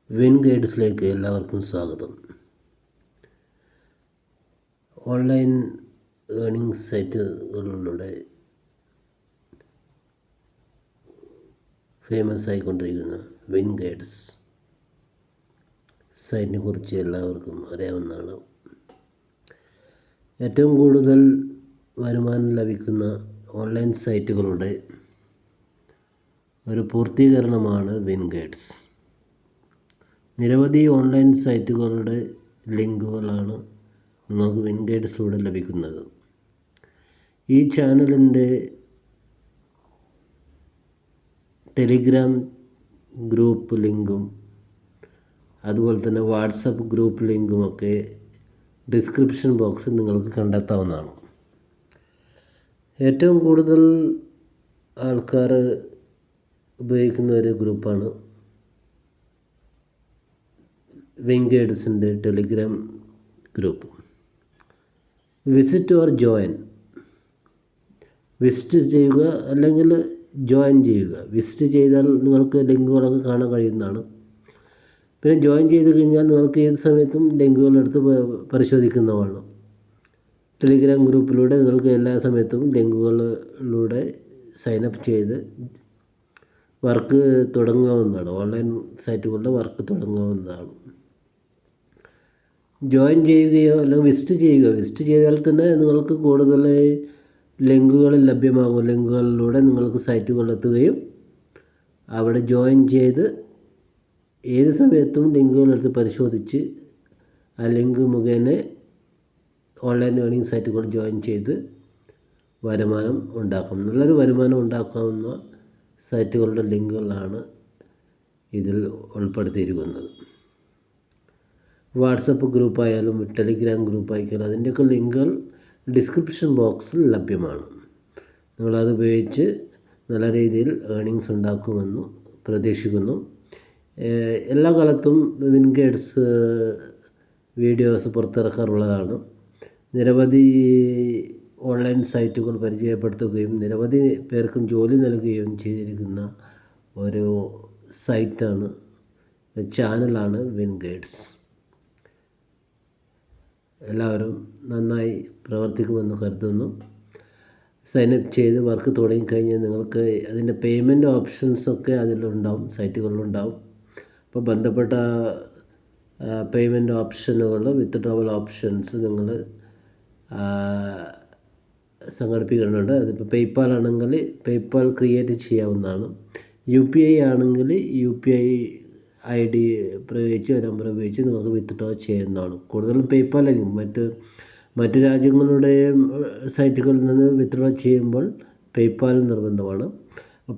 Win ഗൈഡ്സിലേക്ക് എല്ലാവർക്കും സ്വാഗതം. ഓൺലൈൻ ഏർണിംഗ് സൈറ്റുകളിലൂടെ ഫേമസ് ആയിക്കൊണ്ടിരിക്കുന്ന വിൻ ഗൈഡ്സ് സൈറ്റിനെ കുറിച്ച് എല്ലാവർക്കും അറിയാവുന്നതാണ്. ഏറ്റവും കൂടുതൽ വരുമാനം ലഭിക്കുന്ന ഓൺലൈൻ സൈറ്റുകളുടെ ഒരു പൂർത്തീകരണമാണ് വിൻ ഗൈഡ്സ്. നിരവധി ഓൺലൈൻ സൈറ്റുകളുടെ ലിങ്കുകളാണ് നിങ്ങൾക്ക് വിൻ ഗൈഡ്സിലൂടെ ലഭിക്കുന്നത്. ഈ ചാനലിൻ്റെ ടെലിഗ്രാം ഗ്രൂപ്പ് ലിങ്കും അതുപോലെ തന്നെ വാട്സപ്പ് ഗ്രൂപ്പ് ലിങ്കുമൊക്കെ ഡിസ്ക്രിപ്ഷൻ ബോക്സിൽ നിങ്ങൾക്ക് കണ്ടെത്താവുന്നതാണ്. ഏറ്റവും കൂടുതൽ ആൾക്കാർ ഉപയോഗിക്കുന്ന ഒരു ഗ്രൂപ്പാണ് വിൻ ഗൈഡ്സിൻ്റെ Telegram group. Visit or join, visit ചെയ്യുക അല്ലെങ്കിൽ ജോയിൻ ചെയ്യുക. വിസിറ്റ് ചെയ്താൽ നിങ്ങൾക്ക് ലിങ്കുകളൊക്കെ കാണാൻ കഴിയുന്നതാണ്. പിന്നെ ജോയിൻ ചെയ്ത് കഴിഞ്ഞാൽ നിങ്ങൾക്ക് ഏത് സമയത്തും ലിങ്കുകളെടുത്ത് പരിശോധിക്കുന്നതാണ്. ടെലിഗ്രാം ഗ്രൂപ്പിലൂടെ നിങ്ങൾക്ക് എല്ലാ സമയത്തും ലിങ്കുകളിലൂടെ സൈനപ്പ് ചെയ്ത് വർക്ക് തുടങ്ങാവുന്നതാണ്. ഓൺലൈൻ സൈറ്റുകളുടെ വർക്ക് തുടങ്ങാവുന്നതാണ്. ജോയിൻ ചെയ്യുകയോ അല്ലെങ്കിൽ വിസിറ്റ് ചെയ്താൽ തന്നെ നിങ്ങൾക്ക് കൂടുതൽ ലിങ്കുകൾ ലഭ്യമാകും. ലിങ്കുകളിലൂടെ നിങ്ങൾക്ക് സൈറ്റുകളിലെത്തുകയും അവിടെ ജോയിൻ ചെയ്ത് ഏത് സമയത്തും ലിങ്കുകളെടുത്ത് പരിശോധിച്ച് ആ ലിങ്ക് മുഖേന ഓൺലൈൻ ഏർണിംഗ് സൈറ്റുകൾ ജോയിൻ ചെയ്ത് വരുമാനം ഉണ്ടാക്കാം. നല്ലൊരു വരുമാനം ഉണ്ടാക്കാവുന്ന സൈറ്റുകളുടെ ലിങ്കുകളാണ് ഇതിൽ ഉൾപ്പെടുത്തിയിരിക്കുന്നത്. വാട്സപ്പ് ഗ്രൂപ്പായാലും ടെലിഗ്രാം ഗ്രൂപ്പായാലും അതിൻ്റെയൊക്കെ ലിങ്കുകൾ ഡിസ്ക്രിപ്ഷൻ ബോക്സിൽ ലഭ്യമാണ്. നിങ്ങളത് ഉപയോഗിച്ച് നല്ല രീതിയിൽ ഏർണിങ്സ് ഉണ്ടാക്കുമെന്ന് പ്രതീക്ഷിക്കുന്നു. എല്ലാ കാലത്തും വിൻ ഗൈഡ്സ് വീഡിയോസ് പുറത്തിറക്കാറുള്ളതാണ്. നിരവധി ഓൺലൈൻ സൈറ്റുകൾ പരിചയപ്പെടുത്തുകയും നിരവധി പേർക്കും ജോലി നൽകുകയും ചെയ്തിരിക്കുന്ന ഒരു സൈറ്റാണ്, ചാനലാണ് വിൻ ഗൈഡ്സ്. എല്ലാവരും നന്നായി പ്രവർത്തിക്കുമെന്ന് കരുതുന്നു. സൈനപ്പ് ചെയ്ത് വർക്ക് തുടങ്ങിക്കഴിഞ്ഞാൽ നിങ്ങൾക്ക് അതിൻ്റെ പേയ്മെൻറ്റ് ഓപ്ഷൻസൊക്കെ അതിലുണ്ടാവും, സൈറ്റുകളിലുണ്ടാവും. അപ്പോൾ ബന്ധപ്പെട്ട പേയ്മെൻറ്റ് ഓപ്ഷനുകൾ, വിത്ത്ഡ്രോവൽ ഓപ്ഷൻസ് നിങ്ങൾ സംഘടിപ്പിക്കുന്നുണ്ട്. അതിപ്പോൾ പേയ്പാൽ ആണെങ്കിൽ പേയ്പാൽ ക്രിയേറ്റ് ചെയ്യാവുന്നതാണ്. UPI ആണെങ്കിൽ UPI ID പ്രയോഗിച്ച് നമ്പർ ഉപയോഗിച്ച് നിങ്ങൾക്ക് വിത്ത്ഡ്രോ ചെയ്യുന്നതാണ്. കൂടുതലും പേയ്പാലായിരിക്കും. മറ്റ് രാജ്യങ്ങളുടെ സൈറ്റുകളിൽ നിന്ന് വിത്ത്ഡ്രോ ചെയ്യുമ്പോൾ പേയ്പാൽ നിർബന്ധമാണ്.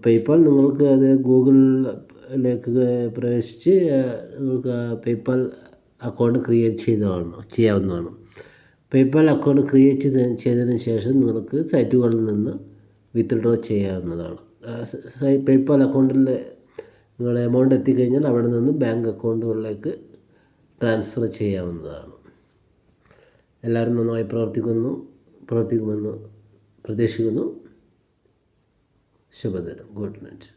പേയ്പാൽ നിങ്ങൾക്ക് അത് ഗൂഗിളിലേക്ക് പ്രവേശിച്ച് നിങ്ങൾക്ക് പേയ്പാൽ അക്കൗണ്ട് ക്രിയേറ്റ് ചെയ്യാവുന്നതാണ്. പേയ്പാൽ അക്കൗണ്ട് ക്രിയേറ്റ് ചെയ്തതിന് ശേഷം നിങ്ങൾക്ക് സൈറ്റുകളിൽ നിന്ന് വിത്ത്ഡ്രോ ചെയ്യാവുന്നതാണ്. പേയ്പാൽ അക്കൗണ്ടിൽ നിങ്ങളുടെ എമൗണ്ട് എത്തിക്കഴിഞ്ഞാൽ അവിടെ നിന്ന് ബാങ്ക് അക്കൗണ്ടുകളിലേക്ക് ട്രാൻസ്ഫർ ചെയ്യാവുന്നതാണ്. എല്ലാവരും നന്നായി പ്രവർത്തിക്കുമെന്ന് പ്രതീക്ഷിക്കുന്നു. ശുഭദിനം. Good night.